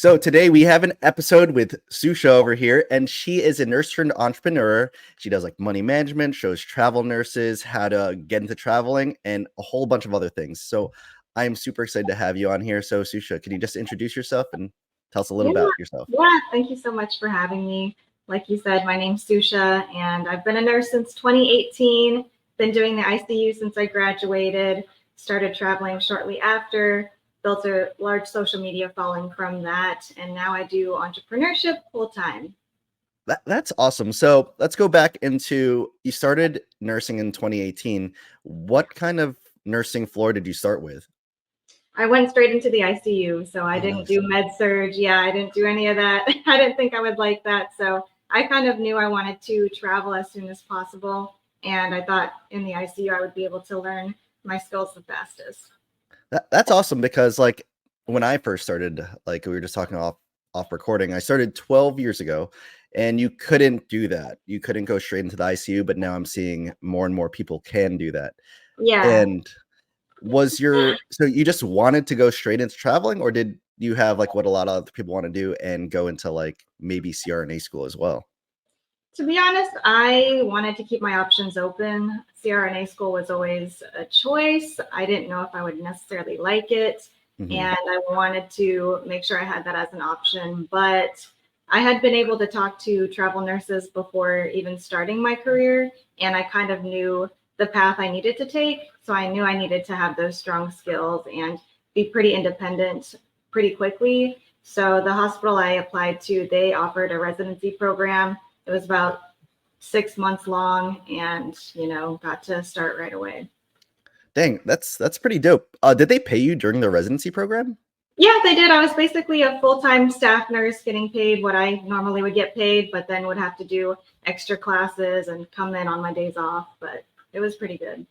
So today we have an episode with Susha over here, and she is a nurse turned entrepreneur. She does like money management, shows travel nurses how to get into traveling, and a whole bunch of other things. So I am super excited to have you on here. So Susha, can you just introduce yourself and tell us a little Yeah, about yourself? yeah. Thank you so much for having me. Like you said, my name's Susha, and I've been a nurse since 2018. Been doing the ICU since I graduated. Started traveling shortly after. Built a large social media following from that, and now I do entrepreneurship full time. That's awesome. So let's go back into you started nursing in 2018. What kind of nursing floor did you start with? I went straight into the ICU, so I Oh, didn't nice. do med surge. Yeah, I didn't do any of that. I didn't think I would like that. So I kind of knew I wanted to travel as soon as possible. And I thought in the ICU, I would be able to learn my skills the fastest. That's awesome because like when I first started, like we were just talking off recording, I started 12 years ago and you couldn't do that. You couldn't go straight into the ICU, but now I'm seeing more and more people can do that. Yeah. And so you just wanted to go straight into traveling, or did you have like what a lot of other people want to do and go into like maybe CRNA school as well? To be honest, I wanted to keep my options open. CRNA school was always a choice. I didn't know if I would necessarily like it. Hmm. And I wanted to make sure I had that as an option. But I had been able to talk to travel nurses before even starting my career. And I kind of knew the path I needed to take. So I knew I needed to have those strong skills and be pretty independent pretty quickly. So the hospital I applied to, they offered a residency program. It was about 6 months long, and got to start right away. Dang, that's pretty dope. Did they pay you during the residency program? Yeah, they did. I was basically a full-time staff nurse getting paid what I normally would get paid, but then would have to do extra classes and come in on my days off. But it was pretty good.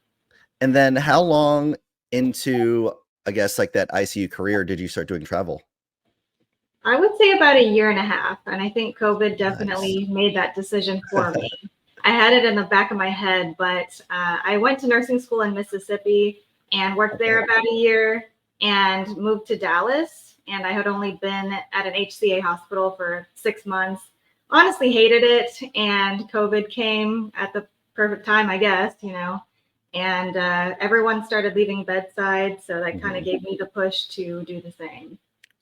And then how long into, I guess, like that ICU career did you start doing travel? I would say about a year and a half, and I think COVID Nice. definitely made that decision for me. I had it in the back of my head, but I went to nursing school in Mississippi and worked there Okay. about a year and moved to Dallas. And I had only been at an HCA hospital for 6 months. Honestly, hated it. And COVID came at the perfect time, I guess. And everyone started leaving bedside. So that kind of Mhm. gave me the push to do the same.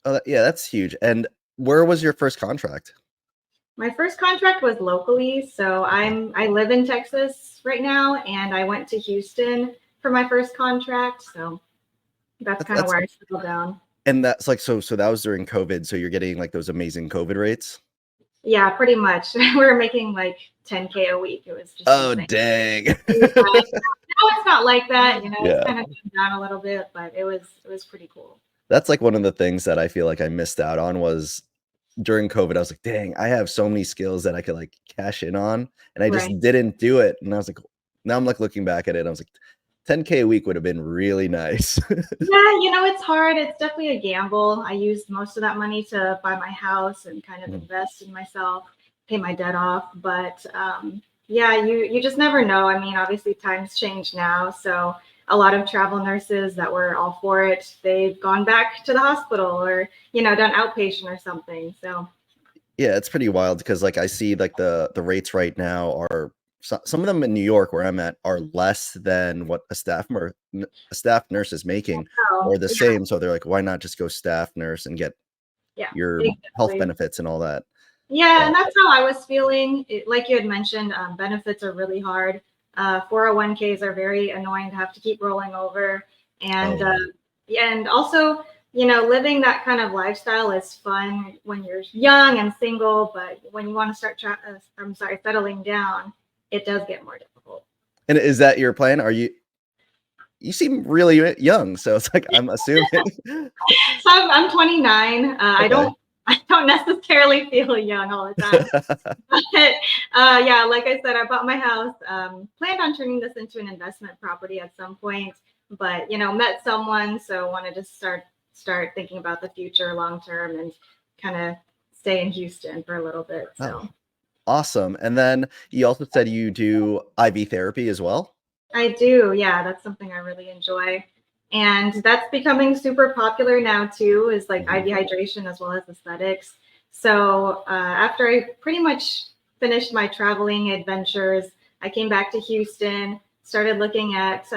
Oh, yeah, that's huge. And where was your first contract? My first contract was locally, so Okay. I live in Texas right now, and I went to Houston for my first contract, so that's kind of That's where I settled down. and that's like so that was during COVID. So you're getting like those amazing COVID rates. Yeah, pretty much. We were making like 10K a week. It was just Oh, insane. dang. Yeah. Now it's not like that, it's Yeah. kind of come down a little bit, but it was pretty cool. That's like one of the things that I feel like I missed out on was during COVID. I was like, dang, I have so many skills that I could like cash in on, and I Right. just didn't do it. And I was like, now I'm like looking back at it, I was like, 10K a week would have been really nice. Yeah, it's hard. It's definitely a gamble. I used most of that money to buy my house and kind of Mhm. invest in myself, pay my debt off. But yeah, you just never know. I mean, obviously times change now, so a lot of travel nurses that were all for it, they've gone back to the hospital or done outpatient or something. So Yeah, it's pretty wild because like I see like the rates right now are some of them in New York where I'm at are less than what a staff nurse is making oh or the yeah, same. So they're like, why not just go staff nurse and get yeah, your health exactly. benefits and all that? Yeah, Uh, and that's how I was feeling. Like you had mentioned, benefits are really hard. 401ks are very annoying to have to keep rolling over. oh And yeah. yeah, and also, living that kind of lifestyle is fun when you're young and single, but when you want to start, settling down, it does get more difficult. And is that your plan? You seem really young, so it's like I'm assuming. So I'm 29. I Okay. don't I don't necessarily feel young all the time. But yeah, like I said, I bought my house. Planned on turning this into an investment property at some point, but met someone, so wanted to start thinking about the future long term and kind of stay in Houston for a little bit. Oh, So awesome. And then you also said you do IV therapy as well? I do, yeah, that's something I really enjoy. And that's becoming super popular now too, is like Mhm. IV hydration as well as aesthetics. So after I pretty much finished my traveling adventures, I came back to Houston, started looking at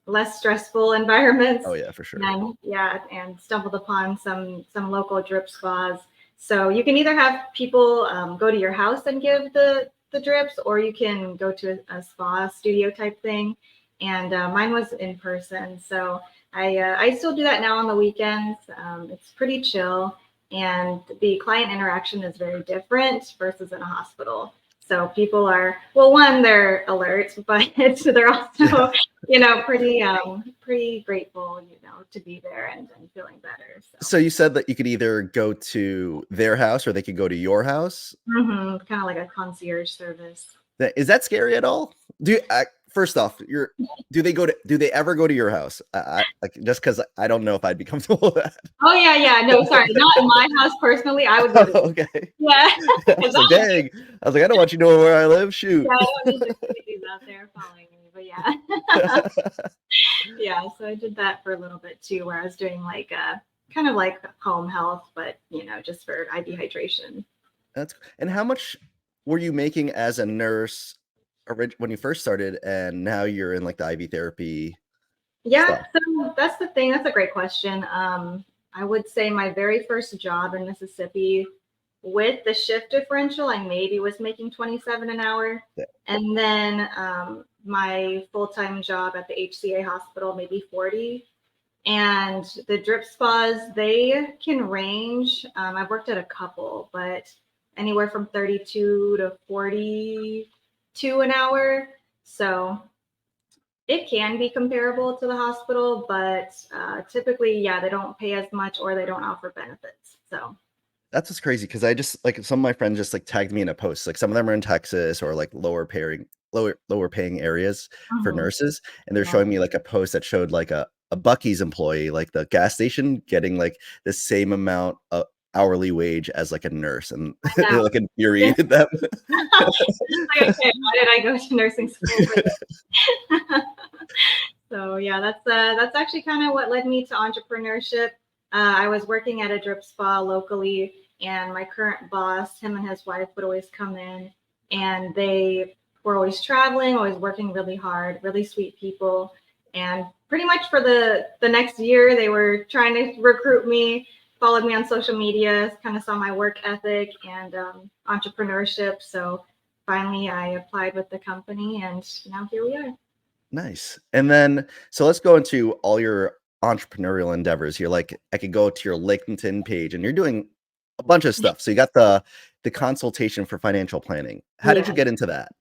less stressful environments, Oh yeah, for sure. and yeah, and stumbled upon some local drip spas. So you can either have people go to your house and give the drips, or you can go to a spa studio type thing. And mine was in person, so I still do that now on the weekends. It's pretty chill, and the client interaction is very different versus in a hospital. So people are, well, one, they're alert, but they're Yeah. also pretty grateful, to be there and feeling better. So So you said that you could either go to their house or they could go to your house. kind of like a concierge service. Is that scary at all? First off, do they ever go to your house? Like, just because I don't know if I'd be comfortable with Oh yeah, yeah. No, sorry, not in my house personally. I would go that. to Okay. yeah, I because was like, dang. I was like, I don't want you knowing where I live. Shoot. I don't need the crazies out there following me. But yeah, yeah. So I did that for a little bit too, where I was doing like kind of like home health, but just for IV hydration. And how much were you making as a nurse when you first started, and now you're in like the IV therapy Yeah, stuff? so that's the thing. That's a great question. I would say my very first job in Mississippi, with the shift differential, I maybe was making 27 an hour. Yeah. And then my full-time job at the HCA hospital, maybe 40. And the drip spas, they can range. I've worked at a couple, but anywhere from 32 to 42 an hour. So it can be comparable to the hospital, but typically, yeah, they don't pay as much or they don't offer benefits. So, That's what's crazy because I just like some of my friends just like tagged me in a post. Like some of them are in Texas or like lower paying areas for mhm, nurses, and they're yeah, showing me like a post that showed like a Bucky's employee, like the gas station, getting like the same amount of hourly wage as like a nurse, and I it know. like Yeah. infuriated them. It's like, okay, why did I go to nursing school for this? So yeah, that's actually kind of what led me to entrepreneurship. I was working at a drip spa locally, and my current boss, him and his wife, would always come in, and they were always traveling, always working really hard, really sweet people. And pretty much for the next year, they were trying to recruit me, followed me on social media, kind of saw my work ethic and entrepreneurship. So finally, I applied with the company, and now here we are. Nice. And then, so let's go into all your entrepreneurial endeavors. You're like, I could go to your LinkedIn page, and you're doing a bunch of stuff. So you got the consultation for financial planning. How did you Yeah. get into that?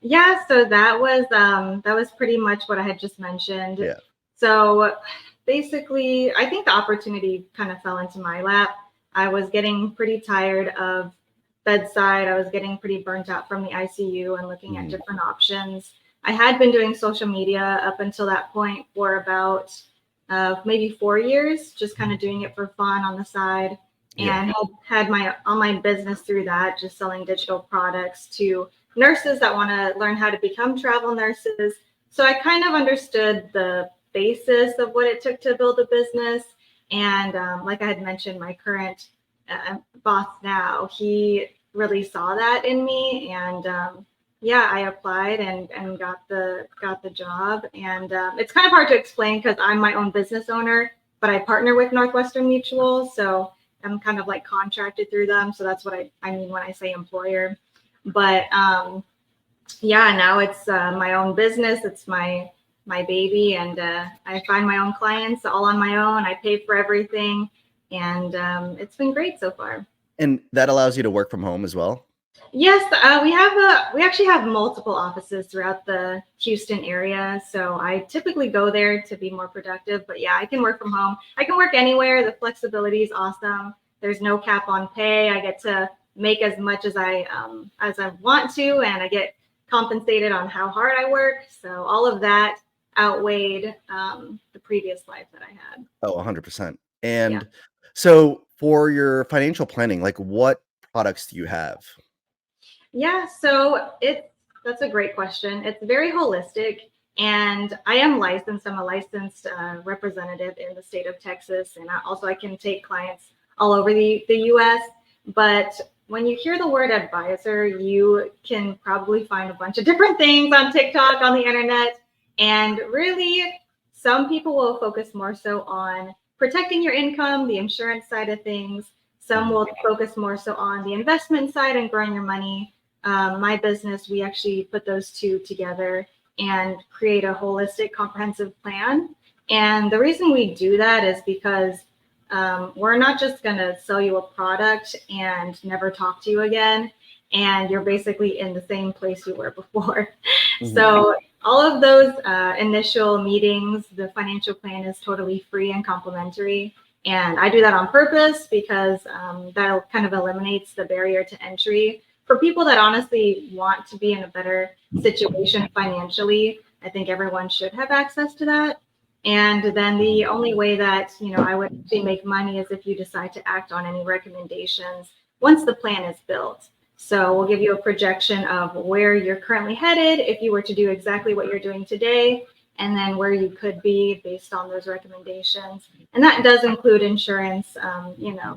Yeah, so that was pretty much what I had just mentioned. Yeah. So basically, I think the opportunity kind of fell into my lap. I was getting pretty tired of bedside. I was getting pretty burnt out from the ICU and looking at Mhm. different options. I had been doing social media up until that point for about maybe 4 years, just kind of doing it for fun on the side, Yeah. and had my online business through that, just selling digital products to nurses that want to learn how to become travel nurses. So I kind of understood the basis of what it took to build a business. And like I had mentioned, my current boss now, he really saw that in me, and yeah, I applied and got the job. And it's kind of hard to explain because I'm my own business owner, but I partner with Northwestern Mutual, so I'm kind of like contracted through them. So that's what I mean when I say employer. But yeah, now it's my own business. It's my baby, and I find my own clients all on my own. I pay for everything, and it's been great so far. And that allows you to work from home as well. Yes, we actually have multiple offices throughout the Houston area, so I typically go there to be more productive. But yeah, I can work from home. I can work anywhere. The flexibility is awesome. There's no cap on pay. I get to make as much as I want to, and I get compensated on how hard I work. So all of that outweighed the previous life that I had. Oh, 100%. Yeah. And so for your financial planning, like what products do you have? Yeah, so that's a great question. It's very holistic. And I am licensed. I'm a licensed representative in the state of Texas. And I can take clients all over the US. But when you hear the word advisor, you can probably find a bunch of different things on TikTok, on the internet. And really, some people will focus more so on protecting your income, the insurance side of things. Some will focus more so on the investment side and growing your money. My business, we actually put those two together and create a holistic, comprehensive plan. And the reason we do that is because we're not just going to sell you a product and never talk to you again. And you're basically in the same place you were before. So all of those initial meetings, the financial plan is totally free and complimentary. And I do that on purpose because that kind of eliminates the barrier to entry. For people that honestly want to be in a better situation financially, I think everyone should have access to that. And then the only way that, I would actually make money is if you decide to act on any recommendations once the plan is built. So we'll give you a projection of where you're currently headed if you were to do exactly what you're doing today, and then where you could be based on those recommendations. And that does include insurance,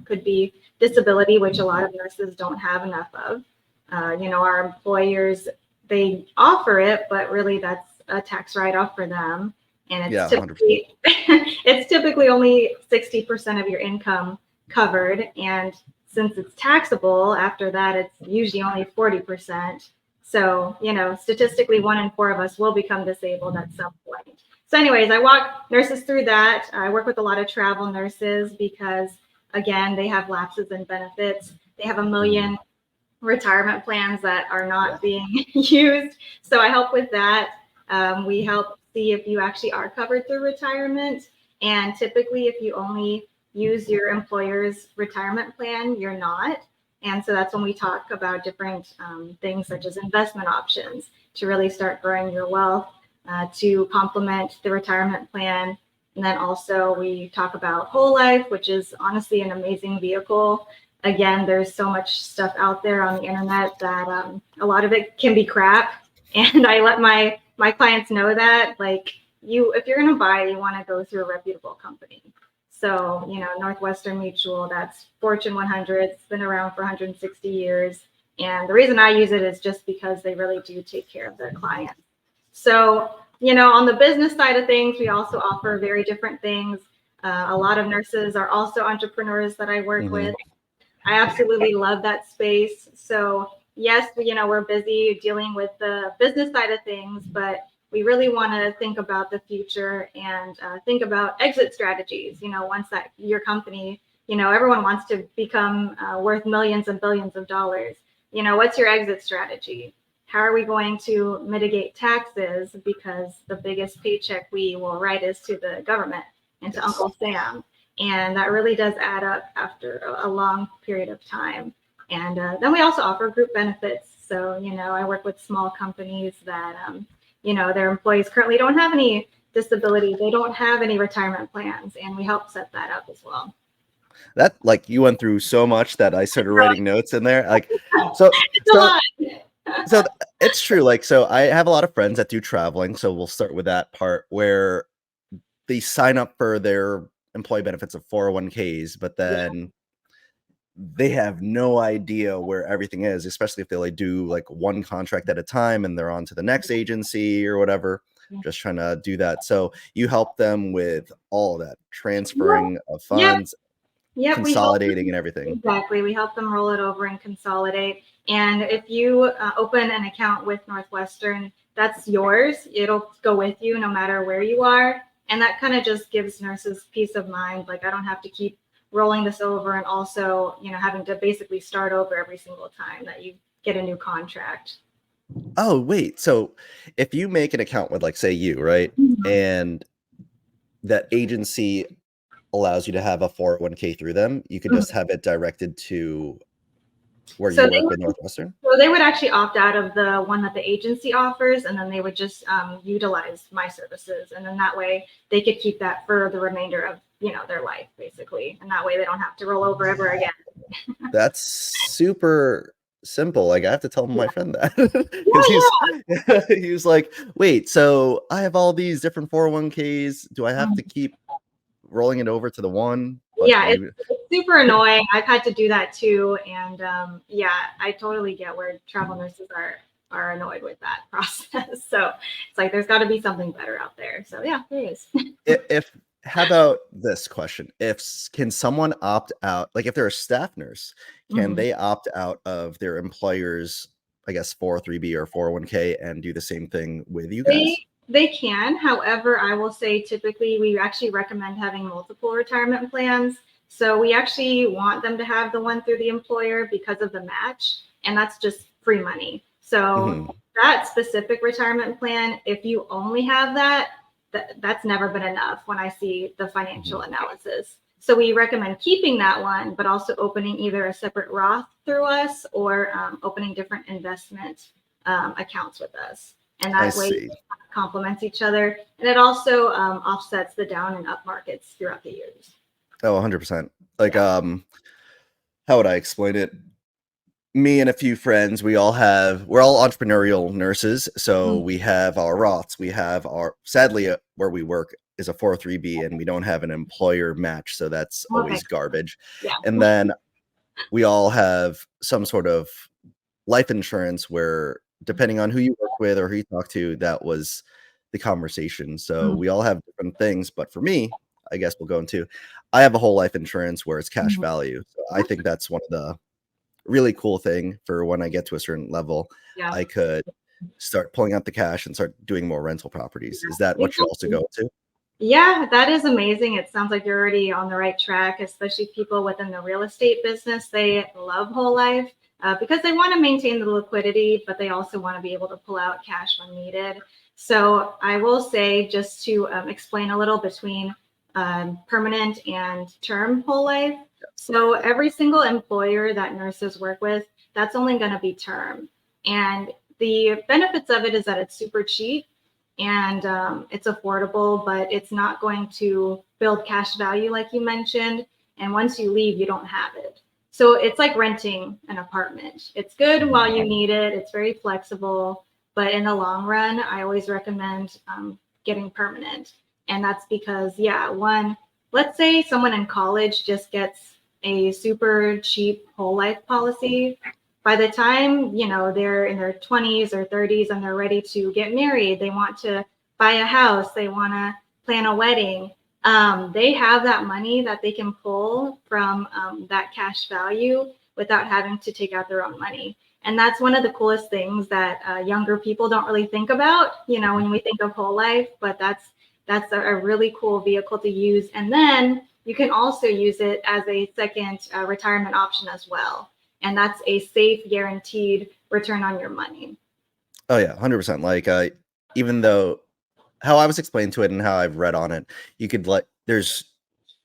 could be disability, which a lot of nurses don't have enough of. Our employers, they offer it, but really that's a tax write-off for them. And it's typically only 60% of your income covered. And since it's taxable, after that, it's usually only 40%. So, statistically, 1 in 4 of us will become disabled at some point. So anyways, I walk nurses through that. I work with a lot of travel nurses because, again, they have lapses in benefits. They have a million retirement plans that are not being used. So I help with that. We help see if you actually are covered through retirement. And typically, if you only use your employer's retirement plan, you're not. And so that's when we talk about different things such as investment options to really start growing your wealth to complement the retirement plan. And then also we talk about whole life, which is honestly an amazing vehicle. Again, there's so much stuff out there on the internet that a lot of it can be crap. And I let my clients know that, like, if you're going to buy, you want to go through a reputable company. So, Northwestern Mutual, that's Fortune 100, it's been around for 160 years. And the reason I use it is just because they really do take care of their clients. So, on the business side of things, we also offer very different things. A lot of nurses are also entrepreneurs that I work with. I absolutely love that space. So yes, we're busy dealing with the business side of things, but we really want to think about the future and think about exit strategies. Once that your company, everyone wants to become worth millions and billions of dollars. What's your exit strategy? How are we going to mitigate taxes? Because the biggest paycheck we will write is to the government and to Uncle Sam. And that really does add up after a long period of time. And then we also offer group benefits. So, I work with small companies that, their employees currently don't have any disability. They don't have any retirement plans. And we help set that up as well. That, like, you went through so much that I started writing notes in there. Like, so it's true. Like, so I have a lot of friends that do traveling. So we'll start with that part where they sign up for their employee benefits of 401ks, but then they have no idea where everything is, especially if they like do like one contract at a time and they're on to the next agency or whatever, just trying to do that. So you help them with all of that transferring of funds, consolidating and everything. Exactly. We help them roll it over and consolidate. And if you open an account with Northwestern, that's yours. It'll go with you no matter where you are. And that kind of just gives nurses peace of mind. Like, I don't have to keep rolling this over and also, having to basically start over every single time that you get a new contract. Oh, wait. So if you make an account with, like, say you, right? And that agency allows you to have a 401k through them, you could just have it directed to where you work with Northwestern? So they would actually opt out of the one that the agency offers, and then they would just utilize my services. And then that way they could keep that for the remainder of, their life, basically. And that way they don't have to roll over ever again. That's super simple. Like I have to tell my Yeah. friend that because he's Yeah, he was like, wait, so I have all these different 401ks. Do I have yeah. to keep rolling it over to the one? But Yeah, you it's super annoying. I've had to do that too, and yeah, I totally get where travel nurses are annoyed with that process. So it's like there's got to be something better out there. So yeah, there is. if how about this question? Can someone opt out, like if they're a staff nurse, can Mhm. they opt out of their employer's, I guess, 403b or 401k and do the same thing with you They guys? they can. However, I will say typically we actually recommend having multiple retirement plans. So we actually want them to have the one through the employer because of the match, and that's just free money. So Mhm, that specific retirement plan, if you only have that, that's never been enough when I see the financial mhm. analysis. So we recommend keeping that one, but also opening either a separate Roth through us or opening different investment accounts with us. And I that way see. complements each other, and it also offsets the down and up markets throughout the years. Oh, 100%. Like, Yeah. how would I explain it? Me and a few friends, we're all entrepreneurial nurses, so Mm. we have our Roths, we have our sadly, where we work is a 403b, and we don't have an employer match, so that's Okay. always garbage. Yeah. And then we all have some sort of life insurance where depending on who you work with or who you talk to, that was the conversation. So Mm. we all have different things, but for me, I guess we'll go into I have a whole life insurance where it's cash Mhm. value. So I think that's one of the really cool thing for when I get to a certain level, Yeah. I could start pulling out the cash and start doing more rental properties. Is that Yeah. what you also Exactly. go to? Yeah, that is amazing. It sounds like you're already on the right track, especially people within the real estate business. They love whole life because they want to maintain the liquidity, but they also want to be able to pull out cash when needed. So I will say, just to explain a little between permanent and term whole life. So every single employer that nurses work with, that's only going to be term. And the benefits of it is that it's super cheap and it's affordable, but it's not going to build cash value like you mentioned. And once you leave, you don't have it. So it's like renting an apartment. It's good Mhm. while you need it. It's very flexible, but in the long run, I always recommend getting permanent. And that's because, yeah, one, let's say someone in college just gets a super cheap whole life policy. By the time they're in their 20s or 30s and they're ready to get married, they want to buy a house, they want to plan a wedding, they have that money that they can pull from that cash value without having to take out their own money. And that's one of the coolest things that younger people don't really think about, when we think of whole life. But that's a really cool vehicle to use. And then you can also use it as a second retirement option as well, and that's a safe, guaranteed return on your money. Oh yeah, 100%. Like even though how I was explained to it and how I've read on it, you could like there's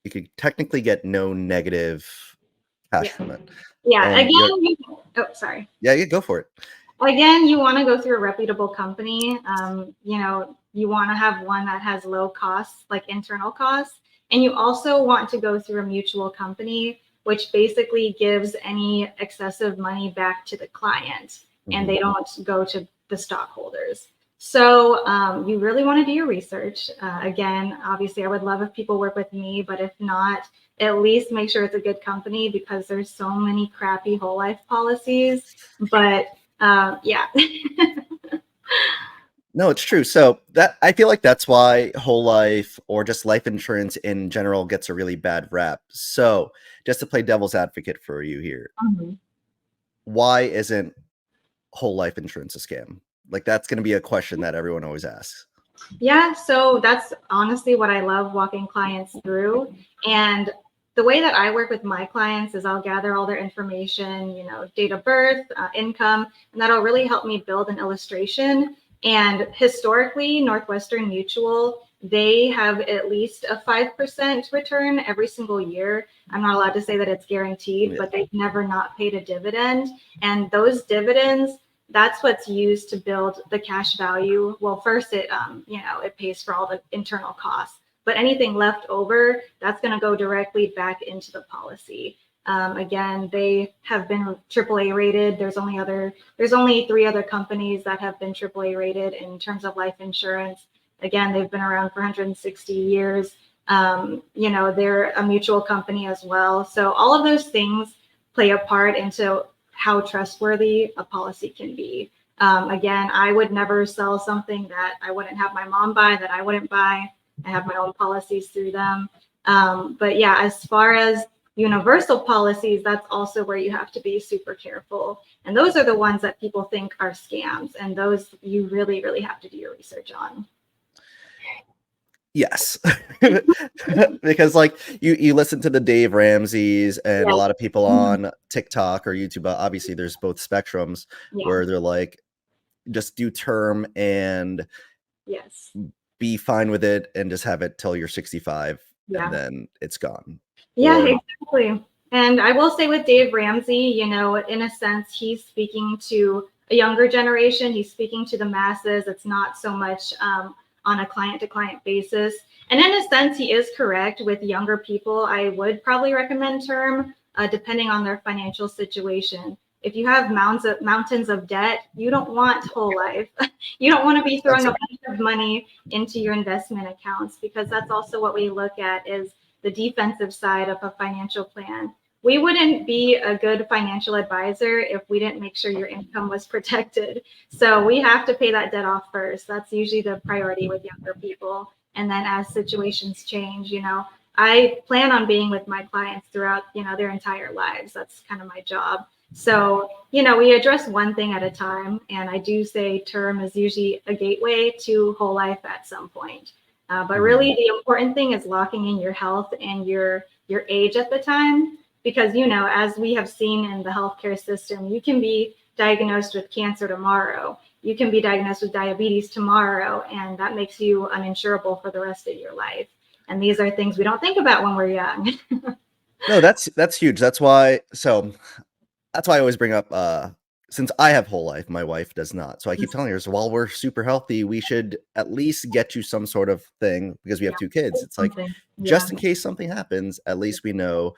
you could technically get no negative cash Yeah. from it. Yeah. And you Oh, sorry. yeah, you go for it. Again, you want to go through a reputable company. You want to have one that has low costs, like internal costs. And you also want to go through a mutual company, which basically gives any excessive money back to the client and Mhm. they don't go to the stockholders. So you really want to do your research. Again, obviously, I would love if people work with me, but if not, at least make sure it's a good company because there's so many crappy whole life policies. But yeah. No, it's true. So that I feel like that's why whole life or just life insurance in general gets a really bad rap. So just to play devil's advocate for you here, Mhm. why isn't whole life insurance a scam? Like that's going to be a question that everyone always asks. Yeah, so that's honestly what I love walking clients through. And the way that I work with my clients is I'll gather all their information, date of birth, income, and that'll really help me build an illustration. And historically, Northwestern Mutual, they have at least a 5% return every single year. I'm not allowed to say that it's guaranteed, Yeah. but they've never not paid a dividend. And those dividends, that's what's used to build the cash value. Well, first it pays for all the internal costs, but anything left over, that's going to go directly back into the policy. Again, they have been AAA rated. There's only 3 other companies that have been AAA rated in terms of life insurance. Again, they've been around for 160 years. They're a mutual company as well. So all of those things play a part into how trustworthy a policy can be. Again, I would never sell something that I wouldn't have my mom buy, that I wouldn't buy. I have my own policies through them. But yeah, as far as universal policies, that's also where you have to be super careful. And those are the ones that people think are scams. And those you really, really have to do your research on. Yes. Because like you listen to the Dave Ramseys and a lot of people on TikTok or YouTube, obviously there's both spectrums where they're like, just do term and be fine with it and just have it till you're 65 and then it's gone. Yeah, exactly. And I will say with Dave Ramsey, in a sense, he's speaking to a younger generation. He's speaking to the masses. It's not so much on a client-to-client basis. And in a sense, he is correct. With younger people, I would probably recommend term, depending on their financial situation. If you have mountains of debt, you don't want whole life. You don't want to be throwing a bunch of money into your investment accounts, because that's also what we look at is the defensive side of a financial plan. We wouldn't be a good financial advisor if we didn't make sure your income was protected. So we have to pay that debt off first. That's usually the priority with younger people. And then as situations change, I plan on being with my clients throughout, their entire lives. That's kind of my job. So, we address one thing at a time. And I do say term is usually a gateway to whole life at some point. But really, the important thing is locking in your health and your age at the time. Because, as we have seen in the healthcare system, you can be diagnosed with cancer tomorrow. You can be diagnosed with diabetes tomorrow, and that makes you uninsurable for the rest of your life. And these are things we don't think about when we're young. No, that's huge. That's why I always bring up, since I have whole life, my wife does not. So I keep telling her, so while we're super healthy, we should at least get you some sort of thing because we have 2 kids. It's like, just in case something happens, at least we know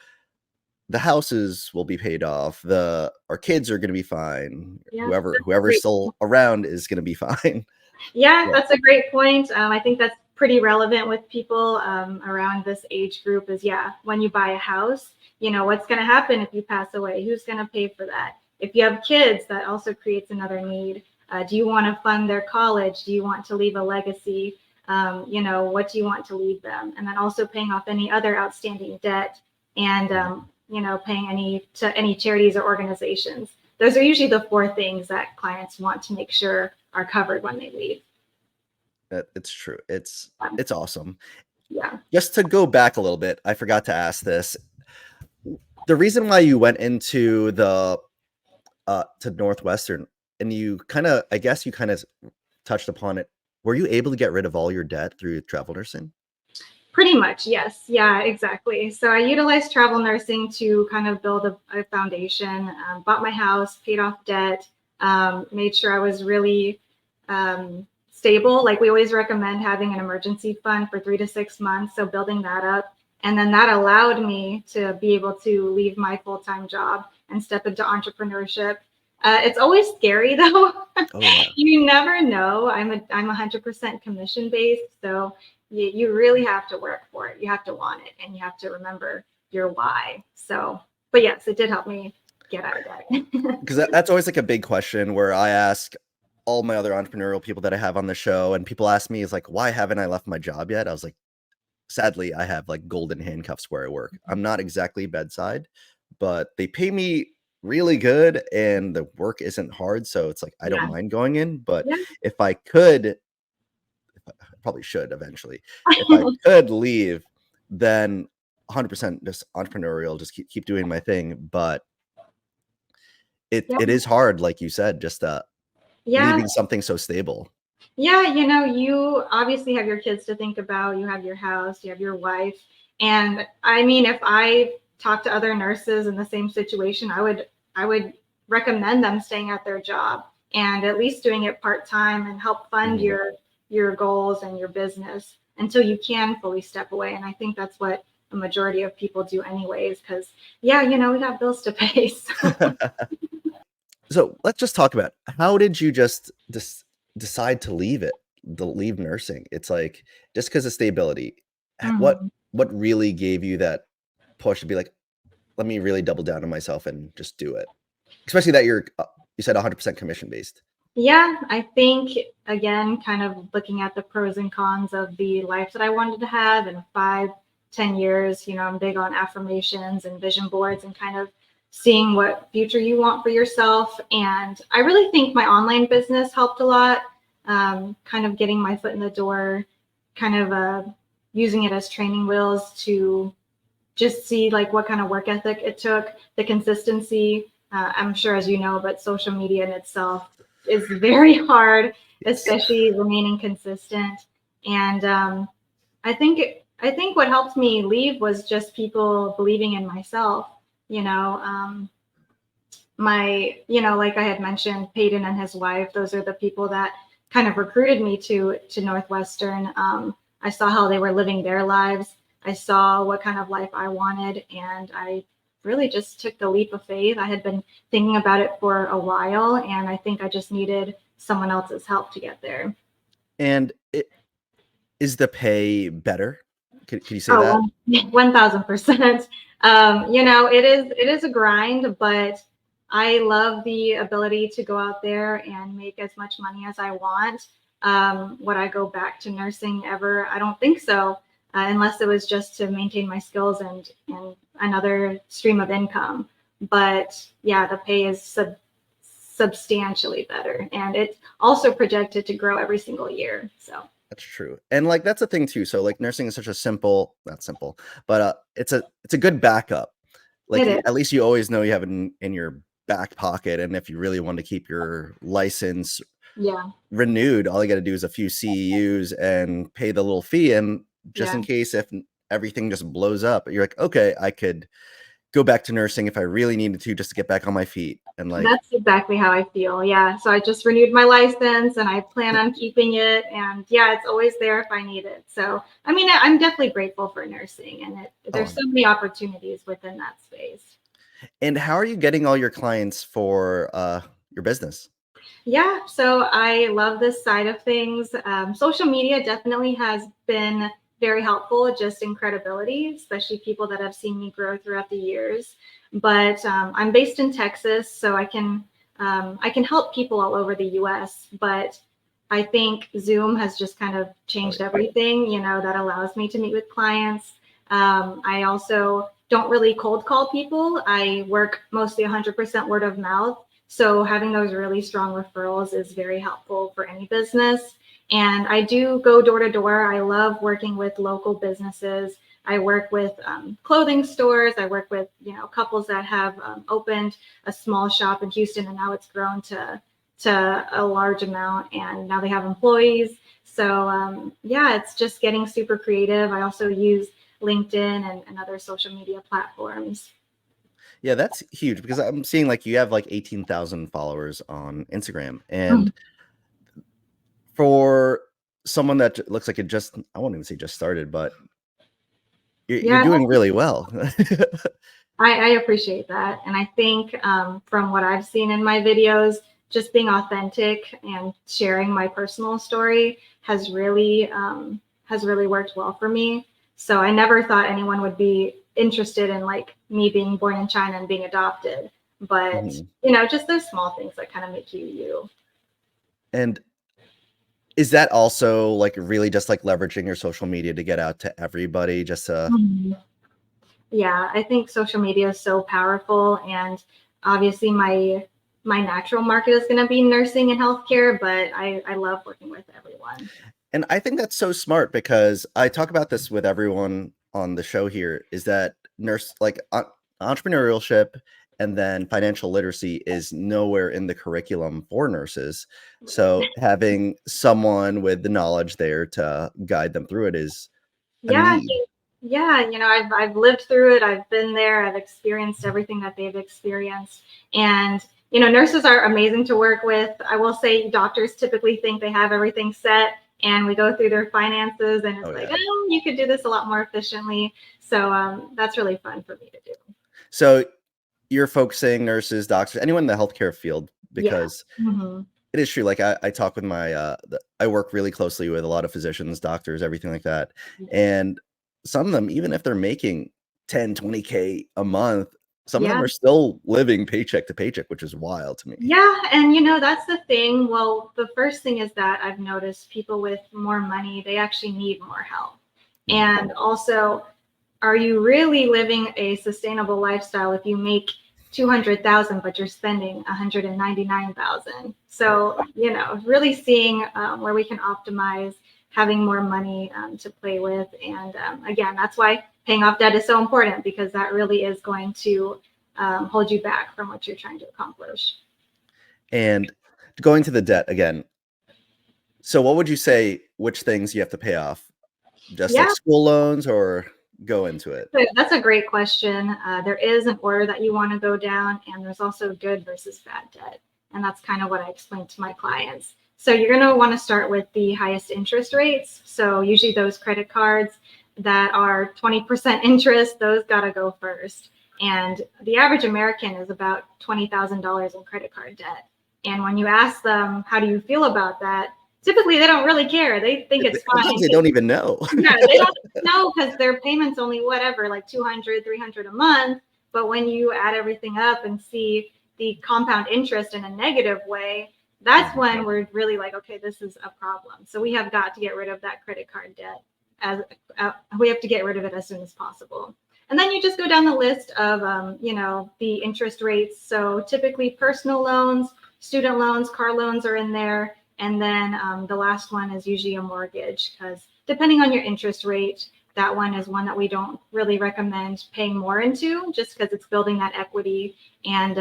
the houses will be paid off. Our kids are going to be fine. Whoever's still around is going to be fine. Yeah, that's a great point. I think that's pretty relevant with people around this age group is, when you buy a house, what's going to happen if you pass away? Who's going to pay for that? If you have kids, that also creates another need. Do you want to fund their college? Do you want to leave a legacy? What do you want to leave them? And then also paying off any other outstanding debt and, paying any charities or organizations. Those are usually the 4 things that clients want to make sure are covered when they leave. It's true. It's awesome. Yeah. Just to go back a little bit, I forgot to ask this. The reason why you went into to Northwestern, and you kind of touched upon it. Were you able to get rid of all your debt through travel nursing? Pretty much, yes. Yeah, exactly. So I utilized travel nursing to kind of build a foundation, bought my house, paid off debt, made sure I was really stable. Like we always recommend having an emergency fund for 3 to 6 months. So building that up. And then that allowed me to be able to leave my full-time job and step into entrepreneurship. It's always scary though. Oh, yeah. You never know. I'm 100% commission based. So you really have to work for it. You have to want it, and you have to remember your why. So, but yes, it did help me get out of debt. Because that's always like a big question where I ask all my other entrepreneurial people that I have on the show, and people ask me, is like, why haven't I left my job yet? I was like, sadly, I have like golden handcuffs where I work. I'm not exactly bedside, but they pay me really good and the work isn't hard. So it's like, I don't mind going in, but if I could, I probably should eventually, if I could leave, then 100% just entrepreneurial, just keep doing my thing. But it is hard, like you said, just leaving something so stable. Yeah, you obviously have your kids to think about. You have your house, you have your wife. And I mean, if I talk to other nurses in the same situation, I would recommend them staying at their job and at least doing it part-time and help fund your goals and your business until you can fully step away. And I think that's what a majority of people do anyways, because yeah, we got bills to pay. So let's just talk about, how did you just decide to leave nursing? It's like, just because of stability. What Mhm. really gave you that push to be like, let me really double down on myself and just do it? Especially that you said 100% commission based. Yeah, I think again, kind of looking at the pros and cons of the life that I wanted to have in 5, 10 years. I'm big on affirmations and vision boards and kind of seeing what future you want for yourself. And I really think my online business helped a lot, kind of getting my foot in the door, kind of using it as training wheels to just see like what kind of work ethic it took, the consistency. I'm sure, as you know, but social media in itself is very hard, Yes. especially remaining consistent. And I think what helped me leave was just people believing in myself. You know, like I had mentioned, Peyton and his wife, those are the people that kind of recruited me to Northwestern. I saw how they were living their lives. I saw what kind of life I wanted, and I really just took the leap of faith. I had been thinking about it for a while, and I think I just needed someone else's help to get there. And is the pay better? Could you say that? Oh, 1000%. It is a grind, but I love the ability to go out there and make as much money as I want. Would I go back to nursing ever? I don't think so, unless it was just to maintain my skills and another stream of income. But yeah, the pay is substantially better, and it's also projected to grow every single year. So That's true. And like, that's the thing too. So like, nursing is such a simple, not simple, but it's a good backup. Like, it is. at least you always know you have it in your back pocket. And if you really want to keep your license Yeah, renewed, all you got to do is a few CEUs and pay the little fee. And just yeah. in case, if everything just blows up, you're like, okay, I could go back to nursing if I really needed to, just to get back on my feet. And like, That's exactly how I feel. Yeah. So I just renewed my license and I plan on keeping it. And yeah, it's always there if I need it. So, I mean, I'm definitely grateful for nursing, and there's oh, so many opportunities within that space. and how are you getting all your clients for your business? Yeah, so I love this side of things. Social media definitely has been very helpful, just in credibility, especially people that have seen me grow throughout the years. But I'm based in Texas, so I can help people all over the U.S. But I think Zoom has just kind of Oh, changed yeah. everything. That allows me to meet with clients. I also don't really cold call people. I work mostly 100% word of mouth. So having those really strong referrals is very helpful for any business. And I do go door to door. I love working with local businesses. I work with clothing stores. I work with couples that have opened a small shop in Houston, and now it's grown to a large amount, and now they have employees. So yeah, it's just getting super creative. I also use LinkedIn and other social media platforms. Yeah, that's huge, because I'm seeing like you have like 18,000 followers on Instagram. Mhm. And for someone that looks like it just, I won't even say just started, but you're Yeah, doing really well. I appreciate that. And I think from what I've seen in my videos, just being authentic and sharing my personal story has really worked well for me. So I never thought anyone would be interested in like me being born in China and being adopted. But Mhm. just those small things that kind of make you you. And is that also like really just like leveraging your social media to get out to everybody? Just Mhm. Yeah, I think social media is so powerful, and obviously my natural market is going to be nursing and healthcare, but I love working with everyone. and I think that's so smart, because I talk about this with everyone on the show here, is that entrepreneurship and then financial literacy is nowhere in the curriculum for nurses. So having someone with the knowledge there to guide them through it is a Yeah, need. yeah, I've lived through it. I've been there. I've experienced everything that they've experienced. And nurses are amazing to work with. I will say doctors typically think they have everything set, and we go through their finances, and it's like, yeah. oh, you could do this a lot more efficiently. So that's really fun for me to do. So you're focusing nurses, doctors, anyone in the healthcare field, Yeah. because Mm-hmm. it is true. Like I talk with I work really closely with a lot of physicians, doctors, everything like that. And some of them, even if they're making 10, 20K a month, some of them Yeah. are still living paycheck to paycheck, which is wild to me. Yeah, and that's the thing. Well, the first thing is that I've noticed people with more money, they actually need more help. Mhm. And also, are you really living a sustainable lifestyle if you make 200,000 but you're spending 199,000? So, really seeing where we can optimize, having more money to play with. And again, that's why paying off debt is so important, because that really is going to hold you back from what you're trying to accomplish. And going to the debt again. So what would you say, which things you have to pay off? Just like Yeah, school loans, or go into it? so that's a great question. There is an order that you want to go down, and there's also good versus bad debt. And that's kind of what I explain to my clients. So you're going to want to start with the highest interest rates. So usually those credit cards that are 20% interest, those got to go first. And the average American is about $20,000 in credit card debt. And when you ask them, how do you feel about that? Typically, they don't really care. They think it's Sometimes fine. they don't even know. Yeah, they don't know, because their payment's only whatever, like 200, 300 a month. But when you add everything up and see the compound interest in a negative way, that's when we're really like, okay, this is a problem. So we have got to get rid of that credit card debt. As we have to get rid of it as soon as possible. And then you just go down the list of, the interest rates. So typically personal loans, student loans, car loans are in there. And then the last one is usually a mortgage, because depending on your interest rate, that one is one that we don't really recommend paying more into, just because it's building that equity, and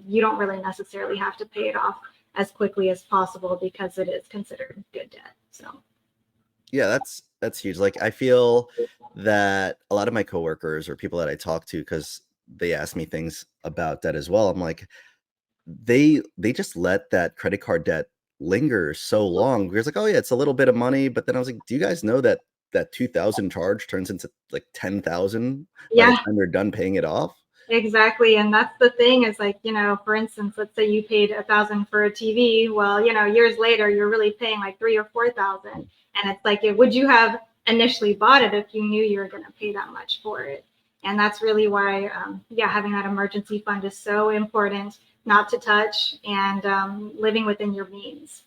you don't really necessarily have to pay it off as quickly as possible, because it is considered good debt. So Yeah, that's huge. Like I feel that a lot of my coworkers or people that I talk to, because they ask me things about debt as well. I'm like, they just let that credit card debt linger so long. Because like, oh yeah, it's a little bit of money, but then I was like, do you guys know that that 2,000 charge turns into like 10,000 by the yeah, time they're done paying it off? exactly. And that's the thing, is like, for instance, let's say you paid 1,000 for a TV. Well, years later, you're really paying like 3 or 4,000. And it's like, would you have initially bought it if you knew you were going to pay that much for it? And that's really why, having that emergency fund is so important, not to touch, and living within your means.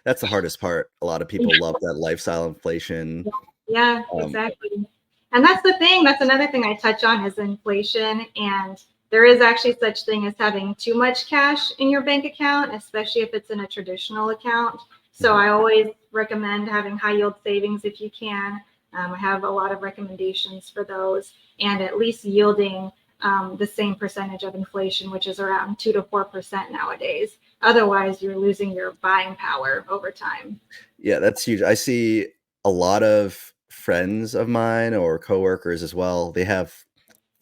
That's the hardest part. A lot of people love that lifestyle inflation. Yeah, Um, exactly. And that's the thing. That's another thing I touch on, is inflation. And there is actually such thing as having too much cash in your bank account, especially if it's in a traditional account. So I always recommend having high yield savings if you can. I have a lot of recommendations for those, and at least yielding the same percentage of inflation, which is around 2 to 4% nowadays. Otherwise, you're losing your buying power over time. Yeah, that's huge. I see a lot of friends of mine or coworkers as well. They have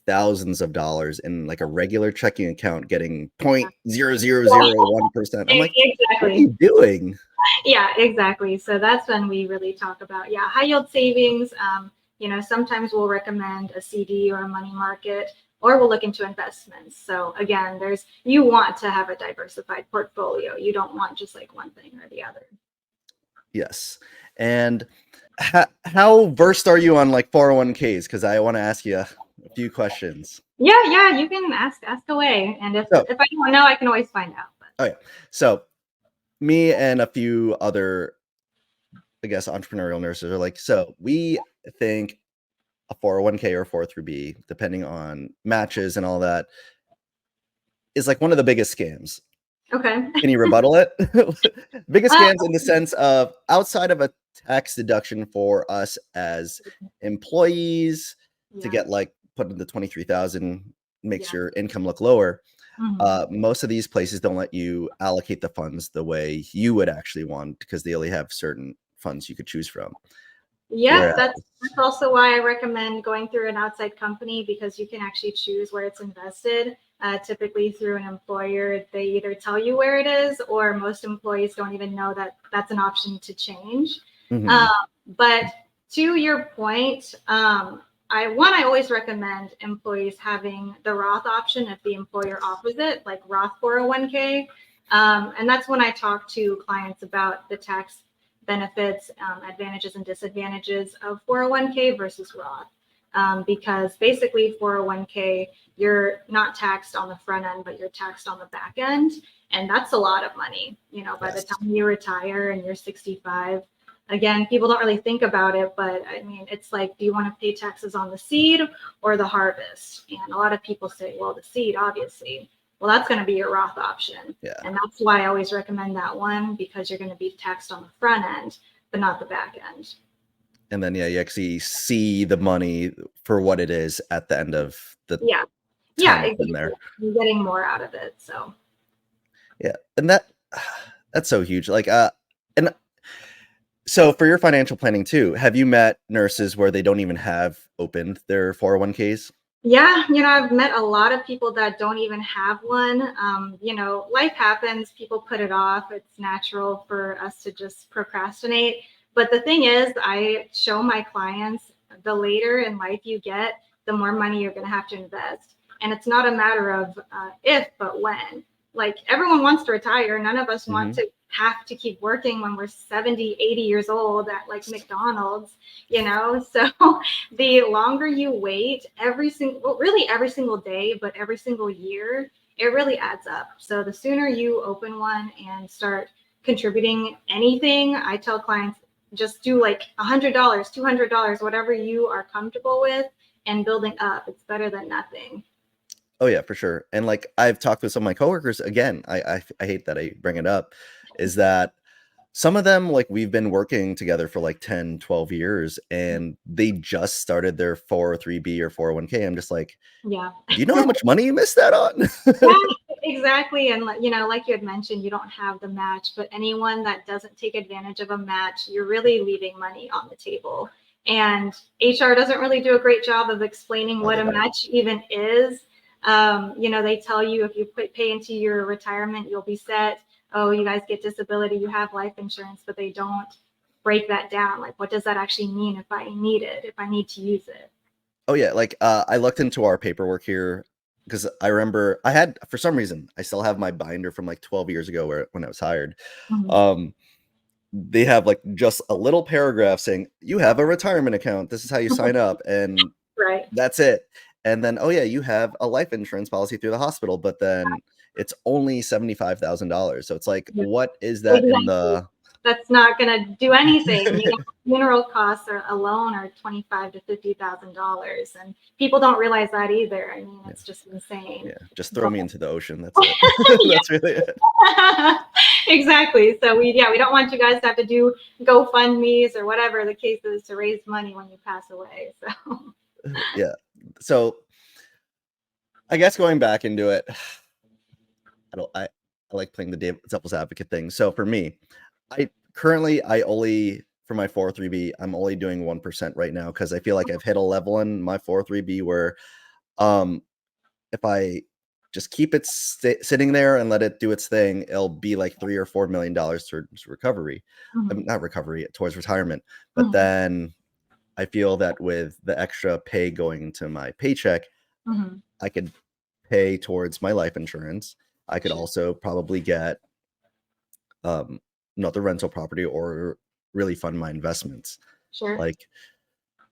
thousands of dollars in like a regular checking account getting Yeah, 0.0001%. I'm like, what are exactly. you doing? Yeah, exactly. So that's when we really talk about, high yield savings. Sometimes we'll recommend a CD or a money market, or we'll look into investments. So again, you want to have a diversified portfolio. You don't want just like one thing or the other. Yes. And how versed are you on like 401ks? Because I want to ask you a few questions. Yeah, you can ask away. And if So, I don't know, I can always find out. But oh yeah. So me and a few other, I guess, entrepreneurial nurses are like, so we think a 401k or 403b, depending on matches and all that, is like one of the biggest scams. okay. Can you rebuttal it? Biggest Uh, scams in the sense of outside of a tax deduction for us as employees to yeah, get like put into 23,000 makes yeah. your income look lower. Mhm. Most of these places don't let you allocate the funds the way you would actually want, because they only have certain funds you could choose from. Yeah, Whereas, that's also why I recommend going through an outside company, because you can actually choose where it's invested. typically through an employer. They either tell you where it is, or most employees don't even know that that's an option to change. Mm-hmm. But to your point, I always recommend employees having the Roth option if the employer offers it, like Roth 401k. And that's when I talk to clients about the tax benefits, advantages and disadvantages of 401k versus Roth. Because basically 401k, you're not taxed on the front end, but you're taxed on the back end. And that's a lot of money. You know, by the time you retire and you're 65, again, people don't really think about it, but I mean, it's like, do you want to pay taxes on the seed or the harvest? And a lot of people say, well, the seed, obviously. Well, that's going to be your Roth option. Yeah. And that's why I always recommend that one, because you're going to be taxed on the front end, but not the back end. And then, you actually see the money for what it is at the end of the Yeah. time Exactly. in there. You're getting more out of it. So yeah, and that's so huge. Like, and so for your financial planning too, have you met nurses where they don't even have opened their 401ks? yeah, I've met a lot of people that don't even have one. Life happens, people put it off. It's natural for us to just procrastinate. But the thing is, I show my clients, the later in life you get, the more money you're going to have to invest. And it's not a matter of if, but when. Like, everyone wants to retire. None of us want to have to keep working when we're 70, 80 years old at like McDonald's, So the longer you wait, every single day, but every single year, it really adds up. So the sooner you open one and start contributing anything, I tell clients, just do like $100, $200, whatever you are comfortable with, and building up. It's better than nothing. Oh yeah, for sure. And like, I've talked with some of my coworkers, again, I hate that I bring it up, is that some of them, like, we've been working together for like 10, 12 years, and they just started their 403b or 401k. I'm just like, yeah. Do you know how much money you missed that on? Yeah, exactly. And like you had mentioned, you don't have the match, but anyone that doesn't take advantage of a match, you're really leaving money on the table. And HR doesn't really do a great job of explaining what a match even is. They tell you if you pay into your retirement, you'll be set. Oh, you guys get disability, you have life insurance, but they don't break that down. Like, what does that actually mean if I need it, if I need to use it? Oh yeah, like, I looked into our paperwork here because I remember I had, for some reason, I still have my binder from like 12 years ago when I was hired. Mm-hmm. They have like just a little paragraph saying, you have a retirement account. This is how you sign up. And Right. that's it. And then, oh yeah, you have a life insurance policy through the hospital, but then it's only $75,000. So it's like, Yeah. what is that in the... That's not going to do anything. Funeral costs alone are $25,000 to $50,000, and people don't realize that either. I mean, it's just insane. Yeah, just throw me into the ocean. That's it. That's really it. Exactly. So we don't want you guys to have to do GoFundMe's or whatever the case is to raise money when you pass away. So yeah. So I guess going back into it, I like playing the devil's advocate thing. So for me, I only, for my 403b, I'm only doing 1% right now because I feel like I've hit a level in my 403b where if I just keep it sitting there and let it do its thing, it'll be like $3 or $4 million towards recovery. Not recovery, towards retirement. But then I feel that with the extra pay going into my paycheck, I could pay towards my life insurance. I could also probably get another rental property or really fund my investments. Sure. Like,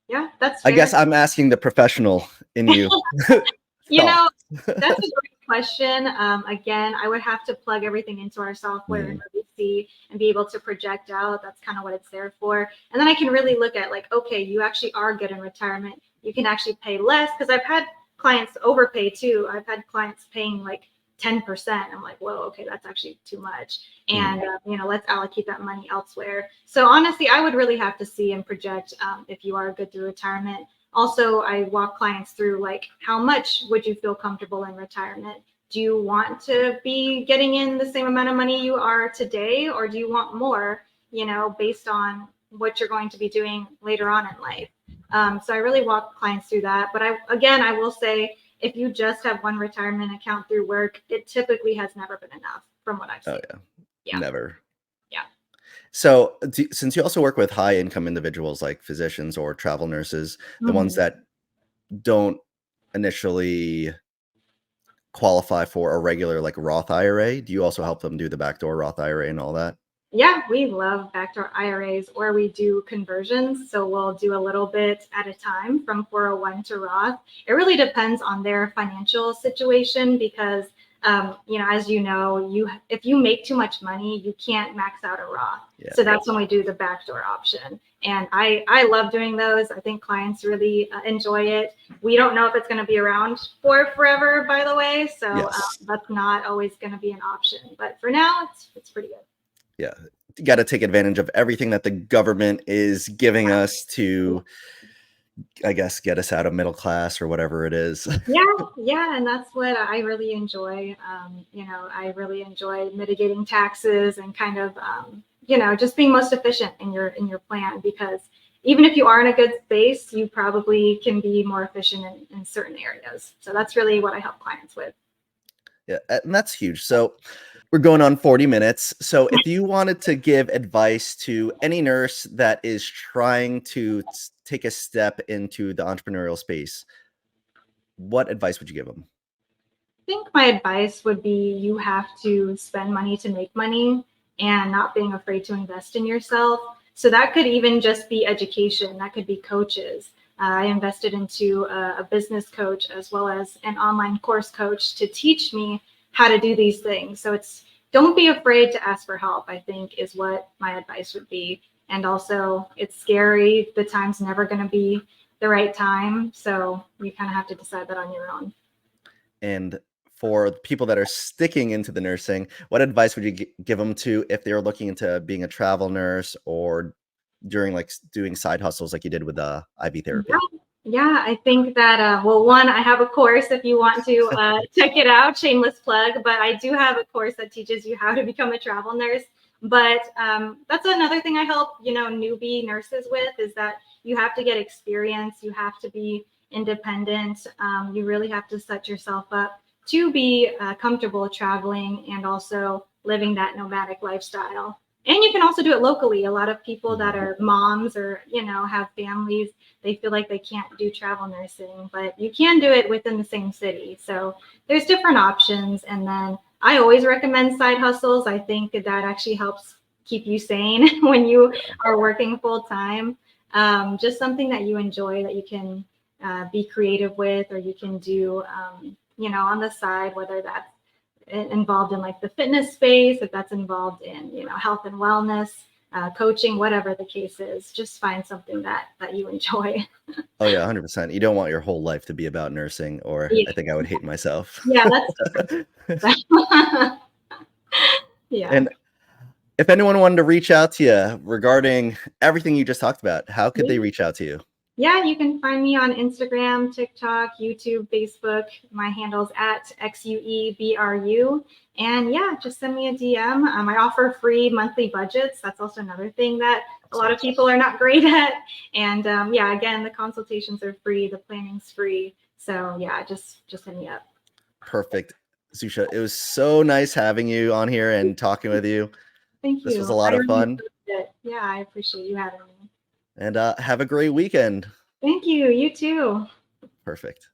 yeah, that's fair. I guess I'm asking the professional in you. That's a great question. Again, I would have to plug everything into our software and really see and be able to project out. That's kind of what it's there for. And then I can really look at like, okay, you actually are good in retirement. You can actually pay less, because I've had clients overpay too. I've had clients paying like 10%. I'm like, whoa, okay, that's actually too much. And, let's allocate that money elsewhere. So honestly, I would really have to see and project if you are good through retirement. Also, I walk clients through like, how much would you feel comfortable in retirement? Do you want to be getting in the same amount of money you are today, or do you want more, based on what you're going to be doing later on in life? So I really walk clients through that. But I will say, if you just have one retirement account through work, it typically has never been enough from what I've Oh seen. yeah, Yeah. never. Yeah. So, since you also work with high income individuals like physicians or travel nurses, the ones Mhm. that don't initially qualify for a regular like Roth IRA, do you also help them do the backdoor Roth IRA and all that? Yeah, we love backdoor IRAs, or we do conversions. So we'll do a little bit at a time from 401 to Roth. It really depends on their financial situation because, as you know, if you make too much money, you can't max out a Roth. Yeah. So that's when we do the backdoor option. And I love doing those. I think clients really enjoy it. We don't know if it's going to be around for forever, by the way. So Yes. that's not always going to be an option. But for now, it's pretty good. Yeah. You got to take advantage of everything that the government is giving us to, I guess, get us out of middle class or whatever it is. Yeah, and that's what I really enjoy. I really enjoy mitigating taxes and kind of, just being most efficient in your plan because even if you are in a good space, you probably can be more efficient in certain areas. So that's really what I help clients with. Yeah, and that's huge. So, we're going on 40 minutes. So, if you wanted to give advice to any nurse that is trying to take a step into the entrepreneurial space, what advice would you give them? I think my advice would be you have to spend money to make money and not being afraid to invest in yourself. So that could even just be education, that could be coaches. I invested into a business coach as well as an online course coach to teach me how to do these things. So don't be afraid to ask for help, I think is what my advice would be. And also, it's scary. The time's never going to be the right time. So you kind of have to decide that on your own. And for people that are sticking into the nursing, what advice would you give them to if they're looking into being a travel nurse or during like doing side hustles like you did with the IV therapy? Yeah, I think that, well, one, I have a course if you want to check it out, shameless plug, but I do have a course that teaches you how to become a travel nurse. But that's another thing I help, newbie nurses with is that you have to get experience. You have to be independent. You really have to set yourself up to be comfortable traveling and also living that nomadic lifestyle. And you can also do it locally. A lot of people that are moms or, have families, they feel like they can't do travel nursing, but you can do it within the same city. So there's different options. And then I always recommend side hustles. I think that actually helps keep you sane when you are working full time. Just something that you enjoy that you can be creative with, or you can do, on the side, whether that's involved in like the fitness space, if that's involved in, health and wellness, coaching, whatever the case is, just find something that you enjoy. Oh yeah, 100%. You don't want your whole life to be about nursing, or Yeah, I think I would hate myself. yeah, that's yeah. And if anyone wanted to reach out to you regarding everything you just talked about, how could Yeah. they reach out to you? Yeah, you can find me on Instagram, TikTok, YouTube, Facebook. My handle's at XueBRU. And yeah, just send me a DM. I offer free monthly budgets. That's also another thing that a lot Awesome. of people are not great at. And yeah, again, the consultations are free, the planning's free. So yeah, just hit me up. Perfect. Susha, it was so nice having you on here and talking with you. Thank This was a you. lot I of really fun. appreciate it. Yeah, I appreciate you having me. And have a great weekend. Thank you. You too. Perfect.